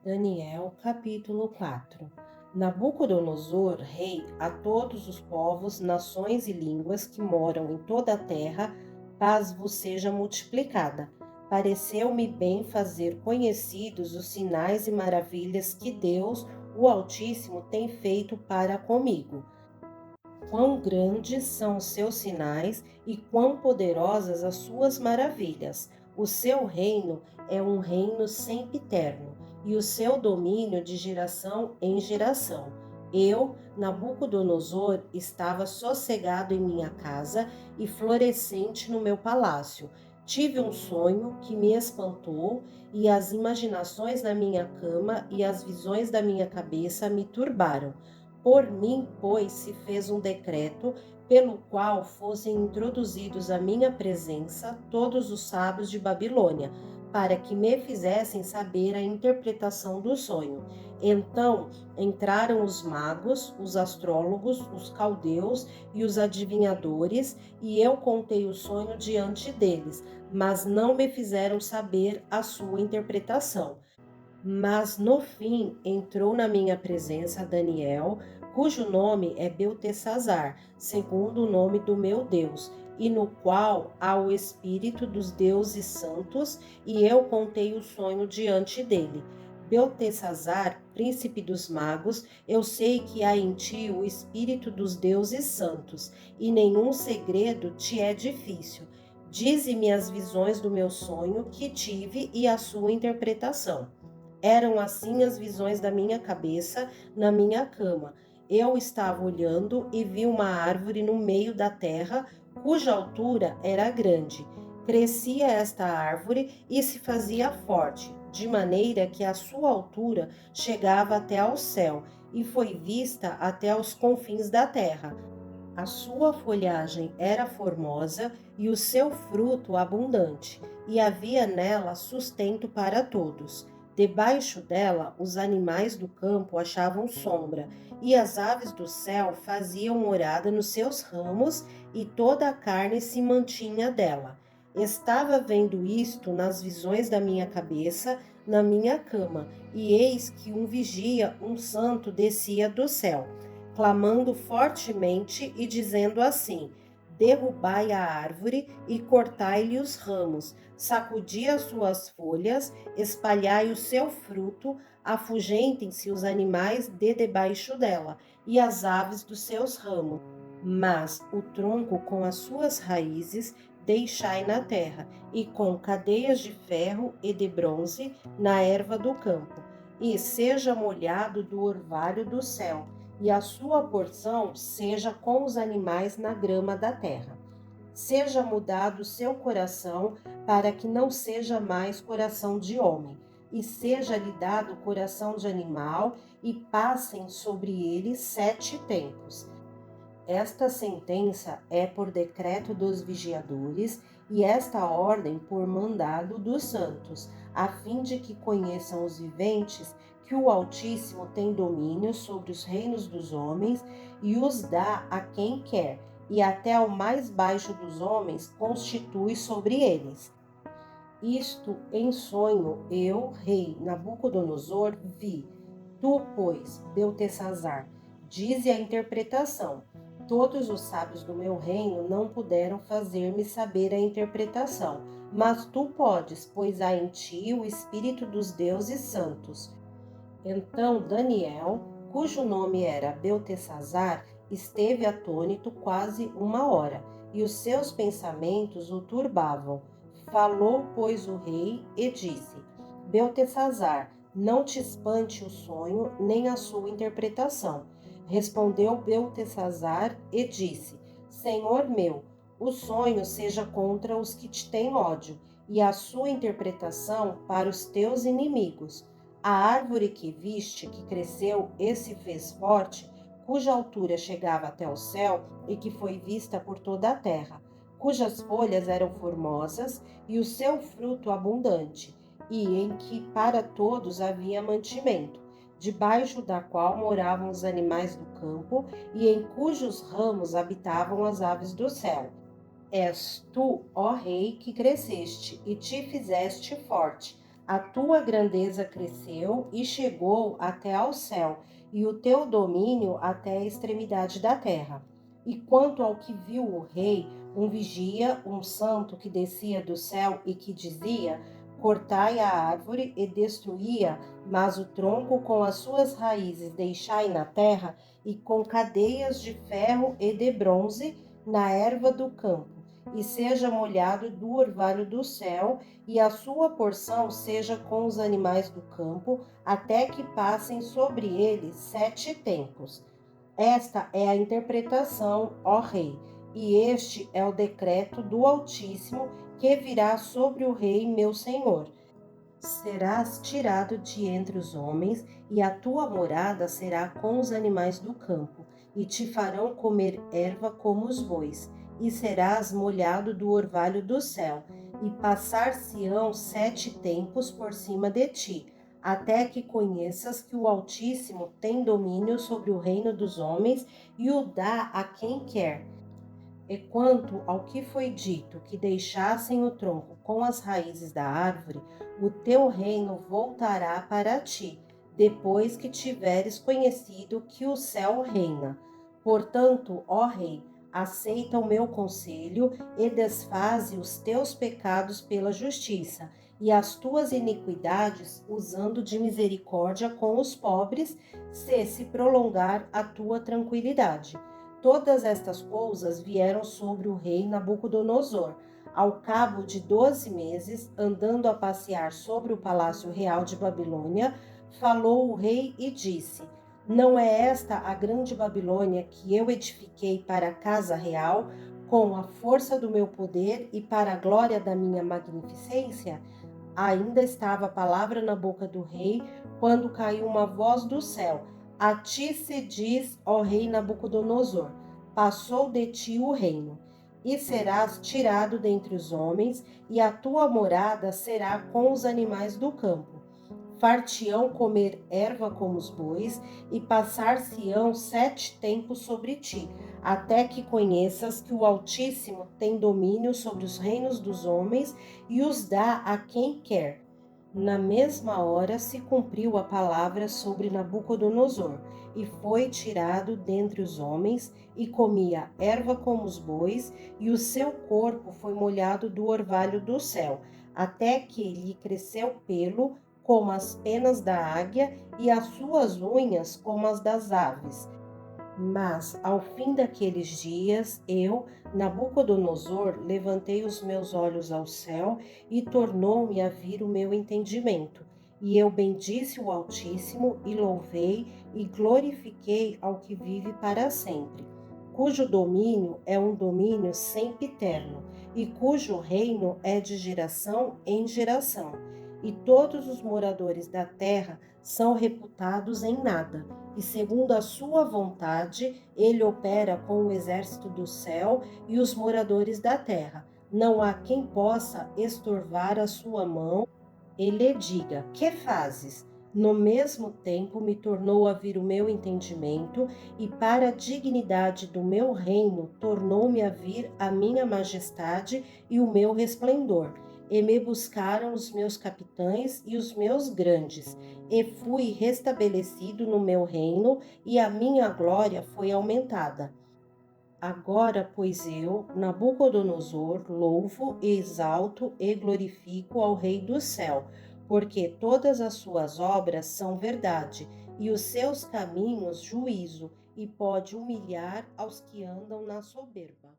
Daniel, capítulo 4. Nabucodonosor, rei, a todos os povos, nações e línguas que moram em toda a terra, paz vos seja multiplicada. Pareceu-me bem fazer conhecidos os sinais e maravilhas que Deus, o Altíssimo, tem feito para comigo. Quão grandes são os seus sinais e quão poderosas as suas maravilhas! O seu reino é um reino sempiterno, e o seu domínio de geração em geração. Eu, Nabucodonosor, estava sossegado em minha casa e florescente no meu palácio. Tive um sonho que me espantou, e as imaginações da minha cama e as visões da minha cabeça me turbaram. Por mim, pois, se fez um decreto pelo qual fossem introduzidos à minha presença todos os sábios de Babilônia, para que me fizessem saber a interpretação do sonho. Então entraram os magos, os astrólogos, os caldeus e os adivinhadores, e eu contei o sonho diante deles, mas não me fizeram saber a sua interpretação. Mas no fim entrou na minha presença Daniel, cujo nome é Beltesazar, segundo o nome do meu Deus, e no qual há o espírito dos deuses santos, e eu contei o sonho diante dele. Beltesazar, príncipe dos magos, eu sei que há em ti o espírito dos deuses santos, e nenhum segredo te é difícil. Dize-me as visões do meu sonho que tive e a sua interpretação. Eram assim as visões da minha cabeça na minha cama. Eu estava olhando e vi uma árvore no meio da terra, cuja altura era grande. Crescia esta árvore e se fazia forte, de maneira que a sua altura chegava até ao céu e foi vista até os confins da terra. A sua folhagem era formosa e o seu fruto abundante, e havia nela sustento para todos. Debaixo dela, os animais do campo achavam sombra, e as aves do céu faziam morada nos seus ramos, e toda a carne se mantinha dela. Estava vendo isto nas visões da minha cabeça, na minha cama, e eis que um vigia, um santo, descia do céu clamando fortemente e dizendo assim: derrubai a árvore e cortai-lhe os ramos, sacudi as suas folhas, espalhai o seu fruto, afugentem-se os animais de debaixo dela e as aves dos seus ramos. Mas o tronco com as suas raízes deixai na terra, e com cadeias de ferro e de bronze na erva do campo, e seja molhado do orvalho do céu e a sua porção seja com os animais na grama da terra. Seja mudado o seu coração, para que não seja mais coração de homem, e seja-lhe dado coração de animal, e passem sobre ele 7 tempos. Esta sentença é por decreto dos vigiadores, e esta ordem por mandado dos santos, a fim de que conheçam os viventes que o Altíssimo tem domínio sobre os reinos dos homens e os dá a quem quer, e até ao mais baixo dos homens constitui sobre eles. Isto em sonho eu, rei Nabucodonosor, vi. Tu, pois, Beltesazar, dize a interpretação. Todos os sábios do meu reino não puderam fazer-me saber a interpretação, mas tu podes, pois há em ti o espírito dos deuses santos. Então Daniel, cujo nome era Beltesazar, esteve atônito quase 1 hora, e os seus pensamentos o turbavam. Falou, pois, o rei e disse: Beltesazar, não te espante o sonho, nem a sua interpretação. Respondeu Beltesazar e disse: Senhor meu, o sonho seja contra os que te têm ódio, e a sua interpretação para os teus inimigos. A árvore que viste, que cresceu e se fez forte, cuja altura chegava até o céu e que foi vista por toda a terra, cujas folhas eram formosas e o seu fruto abundante, e em que para todos havia mantimento, debaixo da qual moravam os animais do campo e em cujos ramos habitavam as aves do céu. És tu, ó rei, que cresceste e te fizeste forte. A tua grandeza cresceu e chegou até ao céu, e o teu domínio até a extremidade da terra. E quanto ao que viu o rei, um vigia, um santo que descia do céu e que dizia: cortai a árvore e destruía, mas o tronco com as suas raízes deixai na terra, e com cadeias de ferro e de bronze na erva do campo, e seja molhado do orvalho do céu, e a sua porção seja com os animais do campo, até que passem sobre ele 7 tempos. Esta é a interpretação, ó rei, e este é o decreto do Altíssimo que virá sobre o rei meu senhor. Serás tirado de entre os homens, e a tua morada será com os animais do campo, e te farão comer erva como os bois, e serás molhado do orvalho do céu, e passar-se-ão 7 tempos por cima de ti, até que conheças que o Altíssimo tem domínio sobre o reino dos homens e o dá a quem quer. E quanto ao que foi dito, que deixassem o tronco com as raízes da árvore, o teu reino voltará para ti, depois que tiveres conhecido que o céu reina. Portanto, ó rei, aceita o meu conselho e desfaze os teus pecados pela justiça, e as tuas iniquidades, usando de misericórdia com os pobres, se prolongar a tua tranquilidade. Todas estas coisas vieram sobre o rei Nabucodonosor. Ao cabo de 12 meses, andando a passear sobre o palácio real de Babilônia, falou o rei e disse: não é esta a grande Babilônia que eu edifiquei para a casa real, com a força do meu poder e para a glória da minha magnificência? Ainda estava a palavra na boca do rei, quando caiu uma voz do céu: a ti se diz, ó rei Nabucodonosor, passou de ti o reino, e serás tirado dentre os homens, e a tua morada será com os animais do campo. Far-te-ão comer erva como os bois, e passar-se-ão 7 tempos sobre ti, até que conheças que o Altíssimo tem domínio sobre os reinos dos homens e os dá a quem quer. Na mesma hora se cumpriu a palavra sobre Nabucodonosor, e foi tirado dentre os homens, e comia erva como os bois, e o seu corpo foi molhado do orvalho do céu, até que lhe cresceu pelo, como as penas da águia, e as suas unhas como as das aves. Mas, ao fim daqueles dias, eu, Nabucodonosor, levantei os meus olhos ao céu e tornou-me a vir o meu entendimento. E eu bendisse o Altíssimo e louvei e glorifiquei ao que vive para sempre, cujo domínio é um domínio sempiterno e cujo reino é de geração em geração. E todos os moradores da terra são reputados em nada, e segundo a sua vontade, ele opera com o exército do céu e os moradores da terra. Não há quem possa estorvar a sua mão e lhe diga: que fazes? No mesmo tempo me tornou a vir o meu entendimento, e para a dignidade do meu reino tornou-me a vir a minha majestade e o meu resplendor. E me buscaram os meus capitães e os meus grandes, e fui restabelecido no meu reino, e a minha glória foi aumentada. Agora, pois eu, Nabucodonosor, louvo, exalto e glorifico ao Rei do céu, porque todas as suas obras são verdade, e os seus caminhos juízo, e pode humilhar aos que andam na soberba.